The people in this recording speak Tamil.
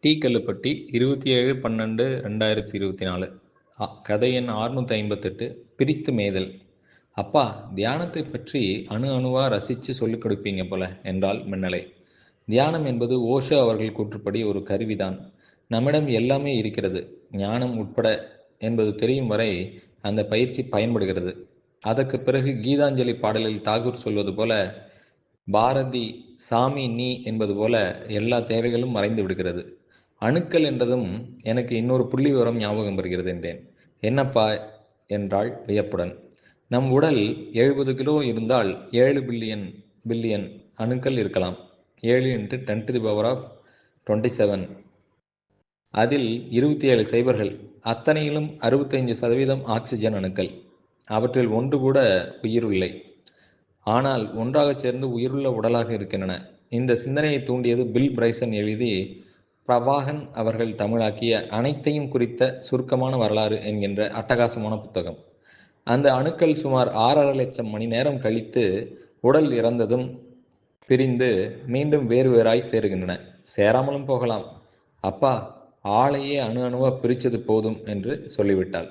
டி. கல்லுப்பட்டி 27/12/2024. கதை எண் 658. பிரித்து மேய்தல். அப்பா, தியானத்தை பற்றி அணு அணுவா ரசிச்சு சொல்லிக் கொடுப்பீங்க போல என்றாள் மின்னலை. தியானம் என்பது ஓஷோ அவர்கள் கூற்றுப்படி ஒரு கருவிதான். நம்மிடம் எல்லாமே இருக்கிறது, ஞானம் உட்பட என்பது தெரியும் வரை அந்த பயிற்சி பயன்படுகிறது. அதற்கு பிறகு கீதாஞ்சலி பாடலில் தாகூர் சொல்வது போல, பாரதி சாமி நீ என்பது போல எல்லா தேவைகளும் மறைந்து விடுகிறது. அணுக்கள் என்றதும் எனக்கு இன்னொரு புள்ளி விவரம் ஞாபகம் வருகிறது என்றேன். என்னப்பா என்றாள் வியப்புடன். நம் உடல் 70 கிலோ இருந்தால் 7 பில்லியன் அணுக்கள் இருக்கலாம். 7 × 10⁻27. அதில் 27 சைபர்கள். அத்தனையிலும் 65% ஆக்சிஜன் அணுக்கள். அவற்றில் ஒன்று கூட உயிர் இல்லை. ஆனால் ஒன்றாக சேர்ந்து உயிருள்ள உடலாக இருக்கின்றன. இந்த சிந்தனையை தூண்டியது பில் பிரைசன் எழுதி பிரவாகன் அவர்கள் தமிழாக்கிய அனைத்தையும் குறித்த சுருக்கமான வரலாறு என்கின்ற அட்டகாசமான புத்தகம். அந்த அணுக்கள் சுமார் 6.5 லட்சம் மணி நேரம் கழித்து உடல் இறந்ததும் பிரிந்து மீண்டும் வேறு வேறாய் சேருகின்றன. சேராமலும் போகலாம். அப்பா, ஆளையே அணு அணுவா பிரிச்சது போதும் என்று சொல்லிவிட்டாள்.